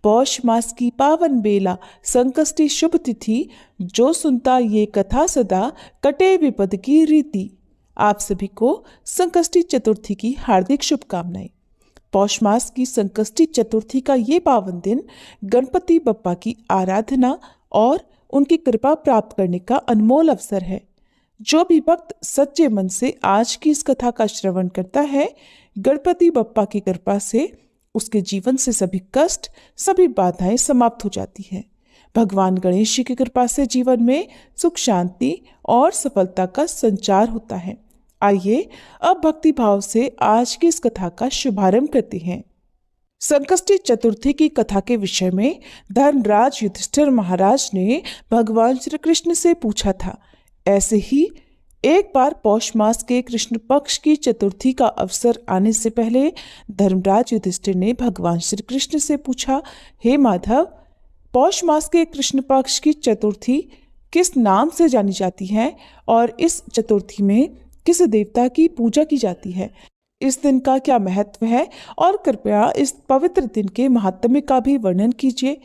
पौष मास की पावन बेला संकष्टी शुभ तिथि, जो सुनता ये कथा सदा कटे विपद की रीति। आप सभी को संकष्टी चतुर्थी की हार्दिक शुभकामनाएं। पौष मास की संकष्टी चतुर्थी का ये पावन दिन गणपति बप्पा की आराधना और उनकी कृपा प्राप्त करने का अनमोल अवसर है। जो भी भक्त सच्चे मन से आज की इस कथा का श्रवण करता है, गणपति बप्पा की कृपा से उसके जीवन से सभी कष्ट, सभी बाधाएं समाप्त हो जाती हैं। भगवान गणेश जी की कृपा से जीवन में सुख, शांति और सफलता का संचार होता है। आइए अब भक्ति भाव से आज की इस कथा का शुभारंभ करते हैं। संकष्टी चतुर्थी की कथा के विषय में धर्मराज युधिष्ठिर महाराज ने भगवान श्री कृष्ण से पूछा था। ऐसे ही एक बार पौष मास के कृष्ण पक्ष की चतुर्थी का अवसर आने से पहले धर्मराज युधिष्ठिर ने भगवान श्री कृष्ण से पूछा, हे माधव, पौष मास के कृष्ण पक्ष की चतुर्थी किस नाम से जानी जाती है और इस चतुर्थी में किस देवता की पूजा की जाती है? इस दिन का क्या महत्व है और कृपया इस पवित्र दिन के महात्म्य का भी वर्णन कीजिए।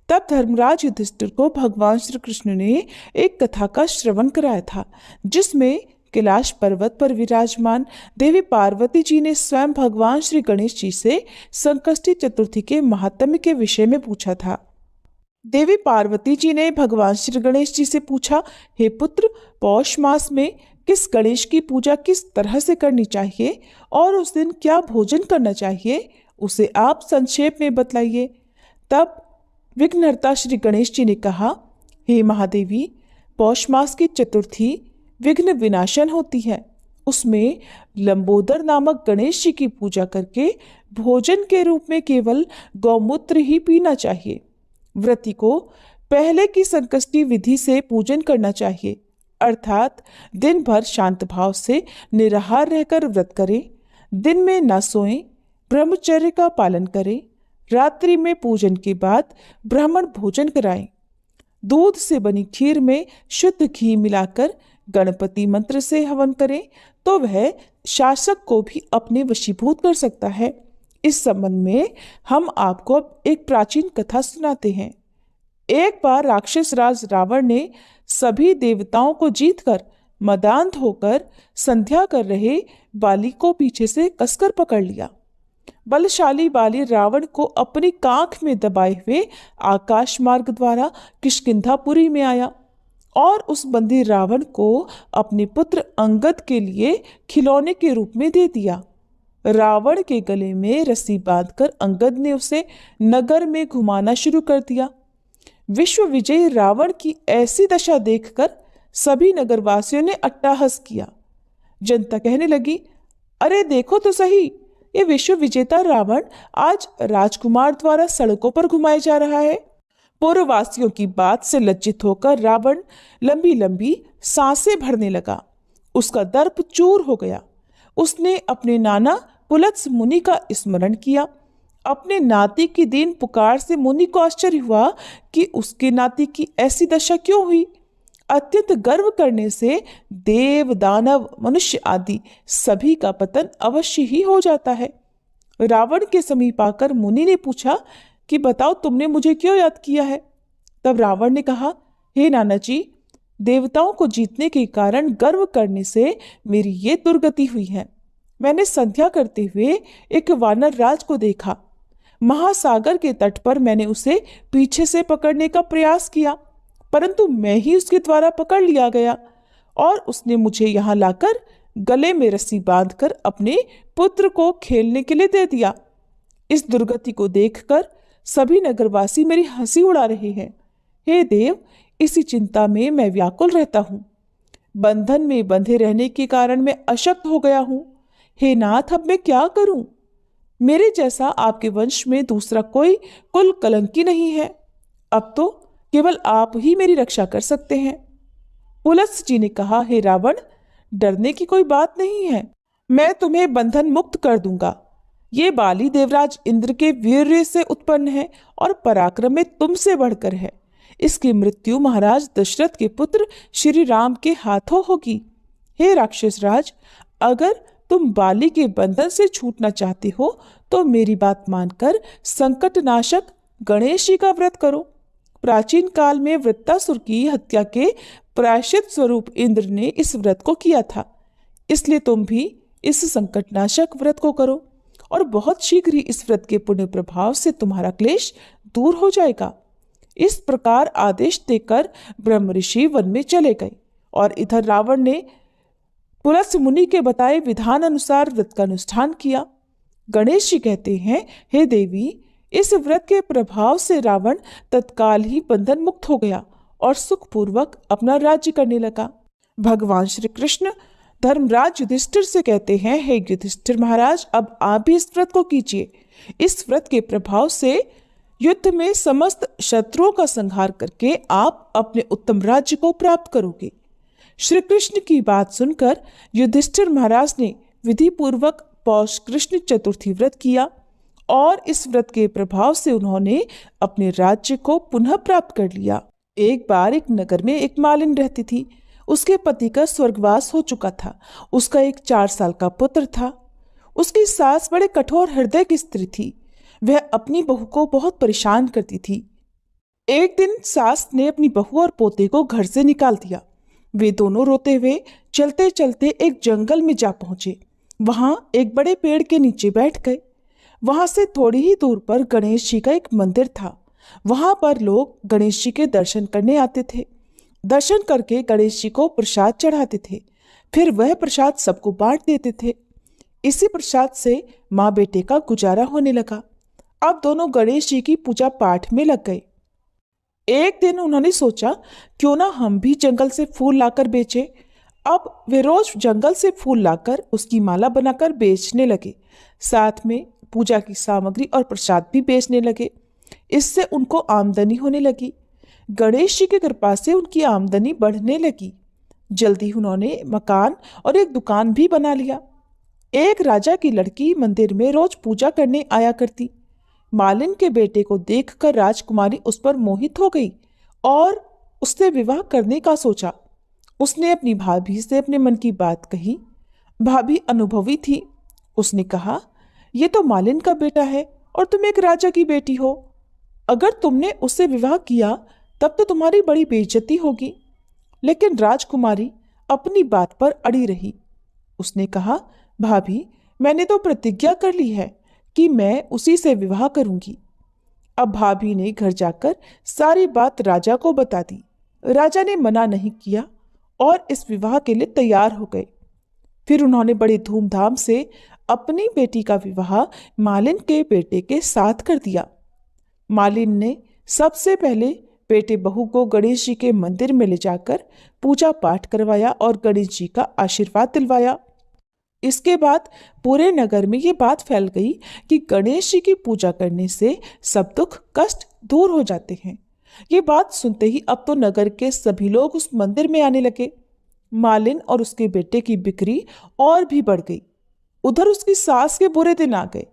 तब धर्मराज युधिष्ठिर को भगवान श्री कृष्ण ने एक कथा का श्रवण कराया था, जिसमें कैलाश पर्वत पर विराजमान देवी पार्वती जी ने स्वयं भगवान श्री गणेश जी से संकष्टी चतुर्थी के महात्म्य के विषय में पूछा था। देवी पार्वती जी ने भगवान श्री गणेश जी से पूछा, हे पुत्र, पौष मास में किस गणेश की पूजा किस तरह से करनी चाहिए और उस दिन क्या भोजन करना चाहिए, उसे आप संक्षेप में बतलाइए। तब विघ्नहर्ता श्री गणेश जी ने कहा, हे महादेवी, पौष मास की चतुर्थी विघ्न विनाशन होती है। उसमें लंबोदर नामक गणेश जी की पूजा करके भोजन के रूप में केवल गौमूत्र ही पीना चाहिए। व्रती को पहले की संकष्टी विधि से पूजन करना चाहिए, अर्थात दिन भर शांत भाव से निराहार रहकर व्रत करें, दिन में न सोएं, ब्रह्मचर्य का पालन करें, रात्रि में पूजन के बाद ब्राह्मण भोजन कराएं। दूध से बनी खीर में शुद्ध घी मिलाकर गणपति मंत्र से हवन करें तो वह शासक को भी अपने वशीभूत कर सकता है। इस संबंध में हम आपको अब एक प्राचीन कथा सुनाते हैं। एक बार राक्षस राज रावण ने सभी देवताओं को जीतकर मदान्त होकर संध्या कर रहे बाली को पीछे से कसकर पकड़ लिया। बलशाली बाली रावण को अपनी कांख में दबाए हुए आकाश मार्ग द्वारा किष्किंधापुरी में आया और उस बंदी रावण को अपने पुत्र अंगद के लिए खिलौने के रूप में दे दिया। रावण के गले में रस्सी बांधकर अंगद ने उसे नगर में घुमाना शुरू कर दिया। विश्व विजयी रावण की ऐसी दशा देखकर सभी नगरवासियों ने अट्टहास किया। जनता कहने लगी, अरे देखो तो सही, ये विश्व विजेता रावण आज राजकुमार द्वारा सड़कों पर घुमाया जा रहा है। पूर्ववासियों की बात से लज्जित होकर रावण लंबी लंबी सांसें भरने लगा। उसका दर्प चूर हो गया। उसने अपने नाना पुलत्स मुनि का स्मरण किया। अपने नाती की दीन पुकार से मुनि को आश्चर्य हुआ कि उसके नाती की ऐसी दशा क्यों हुई। अत्यंत गर्व करने से देव, दानव, मनुष्य आदि सभी का पतन अवश्य ही हो जाता है। रावण के समीप आकर मुनि ने पूछा कि बताओ, तुमने मुझे क्यों याद किया है? तब रावण ने कहा, हे नाना जी, देवताओं को जीतने के कारण गर्व करने से मेरी ये दुर्गति हुई है। मैंने संध्या करते हुए एक वानर राज को देखा। महासागर के तट पर मैंने उसे पीछे से पकड़ने का प्रयास किया, परंतु मैं ही उसके द्वारा पकड़ लिया गया और उसने मुझे यहाँ लाकर गले में रस्सी बांधकर अपने पुत्र को खेलने के लिए दे दिया। इस दुर्गति को देखकर सभी नगरवासी मेरी हंसी उड़ा रहे हैं। हे देव, इसी चिंता में मैं व्याकुल रहता हूँ। बंधन में बंधे रहने के कारण मैं अशक्त हो गया हूँ। हे नाथ, अब मैं क्या करूं? मेरे जैसा आपके वंश में दूसरा कोई कुल कलंकी नहीं है। अब तो केवल आप ही मेरी रक्षा कर सकते हैं। पुलत्स जी ने कहा, हे रावण, डरने की कोई बात नहीं है। मैं तुम्हें बंधन मुक्त कर दूंगा। ये बाली देवराज इंद्र के वीर्य से उत्पन्न है और पराक्रम में तुमसे बढ़कर है। इसकी मृत्यु महाराज दशरथ के पुत्र श्री राम के हाथों होगी। हे राक्षस राज, अगर तुम बाली के बंधन से छूटना चाहते हो तो मेरी बात मानकर संकट नाशक गणेश जी का व्रत करो। प्राचीन काल में वृत्तासुर की हत्या के प्रायश्चित स्वरूप इंद्र ने इस व्रत को किया था, इसलिए तुम भी इस संकटनाशक व्रत को करो और बहुत शीघ्र ही इस व्रत के पुण्य प्रभाव से तुम्हारा क्लेश दूर हो जाएगा। इस प्रकार आदेश देकर ब्रह्म ऋषि वन में चले गए और इधर रावण ने पुलस्त्य मुनि के बताए विधान अनुसार व्रत का अनुष्ठान किया। गणेश जी कहते हैं, हे देवी, इस व्रत के प्रभाव से रावण तत्काल ही बंधन मुक्त हो गया और सुखपूर्वक अपना राज्य करने लगा। भगवान श्री कृष्ण धर्मराज युधिष्ठिर से कहते हैं, हे युधिष्ठिर महाराज, अब आप भी इस व्रत को कीजिए। इस व्रत के प्रभाव से युद्ध में समस्त शत्रुओं का संहार करके आप अपने उत्तम राज्य को प्राप्त करोगे। श्री कृष्ण की बात सुनकर युधिष्ठिर महाराज ने विधि पूर्वक पौष कृष्ण चतुर्थी व्रत किया और इस व्रत के प्रभाव से उन्होंने अपने राज्य को पुनः प्राप्त कर लिया। एक बार एक नगर में एक मालिन रहती थी। उसके पति का स्वर्गवास हो चुका था। उसका एक 4 साल का पुत्र था। उसकी सास बड़े कठोर हृदय की स्त्री थी। वह अपनी बहू को बहुत परेशान करती थी। एक दिन सास ने अपनी बहू और पोते को घर से निकाल दिया। वे दोनों रोते हुए चलते चलते एक जंगल में जा पहुंचे। वहां एक बड़े पेड़ के नीचे बैठ गए। वहां से थोड़ी ही दूर पर गणेश जी का एक मंदिर था। वहां पर लोग गणेश जी के दर्शन करने आते थे। दर्शन करके गणेश जी को प्रसाद चढ़ाते थे। फिर वह प्रसाद सबको बांट देते थे। इसी प्रसाद से माँ बेटे का गुजारा होने लगा। अब दोनों गणेश जी की पूजा पाठ में लग गए। एक दिन उन्होंने सोचा, क्यों ना हम भी जंगल से फूल लाकर बेचें। अब वे रोज जंगल से फूल लाकर उसकी माला बनाकर बेचने लगे। साथ में पूजा की सामग्री और प्रसाद भी बेचने लगे। इससे उनको आमदनी होने लगी। गणेश जी की कृपा से उनकी आमदनी बढ़ने लगी। जल्दी उन्होंने मकान और एक दुकान भी बना लिया। एक राजा की लड़की मंदिर में रोज पूजा करने आया करती। मालिन के बेटे को देखकर राजकुमारी उस पर मोहित हो गई और उससे विवाह करने का सोचा। उसने अपनी भाभी से अपने मन की बात कही। भाभी अनुभवी थी। उसने कहा, ये तो मालिन का बेटा है और तुम एक राजा की बेटी हो। अगर तुमने उससे विवाह किया तब तो तुम्हारी बड़ी बेइज्जती होगी। लेकिन राजकुमारी अपनी बात पर अड़ी रही। उसने कहा, भाभी, मैंने तो प्रतिज्ञा कर ली है कि मैं उसी से विवाह करूंगी। अब भाभी ने घर जाकर सारी बात राजा को बता दी। राजा ने मना नहीं किया और इस विवाह के लिए तैयार हो गए। फिर उन्होंने बड़े धूमधाम से अपनी बेटी का विवाह मालिन के बेटे के साथ कर दिया। मालिन ने सबसे पहले बेटे बहू को गणेश जी के मंदिर में ले जाकर पूजा पाठ करवाया और गणेश जी का आशीर्वाद दिलवाया। इसके बाद पूरे नगर में ये बात फैल गई कि गणेश जी की पूजा करने से सब दुख कष्ट दूर हो जाते हैं। ये बात सुनते ही अब तो नगर के सभी लोग उस मंदिर में आने लगे। मालिन और उसके बेटे की बिक्री और भी बढ़ गई। उधर उसकी सास के बुरे दिन आ गए।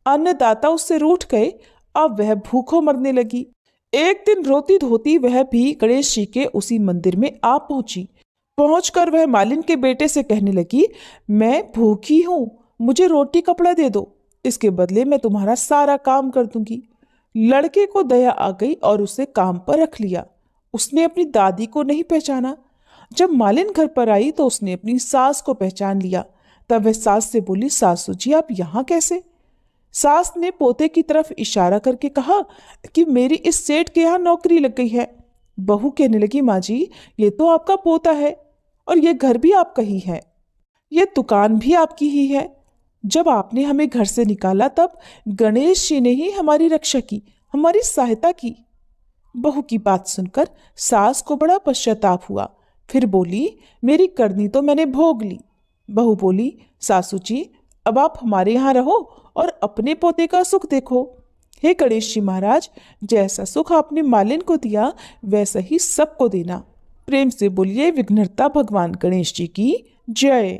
अन्नदाता उससे रूठ गए। अब वह भूखों मरने लगी। एक दिन रोती धोती वह भी गणेश जी के उसी मंदिर में आ पहुंची। पहुंचकर वह मालिन के बेटे से कहने लगी, मैं भूखी हूं, मुझे रोटी कपड़ा दे दो, इसके बदले मैं तुम्हारा सारा काम कर दूंगी। लड़के को दया आ गई और उसे काम पर रख लिया। उसने अपनी दादी को नहीं पहचाना। जब मालिन घर पर आई तो उसने अपनी सास को पहचान लिया। तब वह सास से बोली, सासू जी आप यहाँ कैसे? सास ने पोते की तरफ इशारा करके कहा कि मेरी इस सेठ के यहाँ नौकरी लग गई है। बहू कहने लगी, माँ जी ये तो आपका पोता है और ये घर भी आपका ही है, ये दुकान भी आपकी ही है। जब आपने हमें घर से निकाला तब गणेश जी ने ही हमारी रक्षा की, हमारी सहायता की। बहू की बात सुनकर सास को बड़ा पश्चाताप हुआ। फिर बोली, मेरी करनी तो मैंने भोग ली। बहू बोली, सासू जी अब आप हमारे यहाँ रहो और अपने पोते का सुख देखो। हे गणेश जी महाराज, जैसा सुख आपने मालिन को दिया वैसा ही सबको देना। प्रेम से बोलिए विघ्नहर्ता भगवान गणेश जी की जय।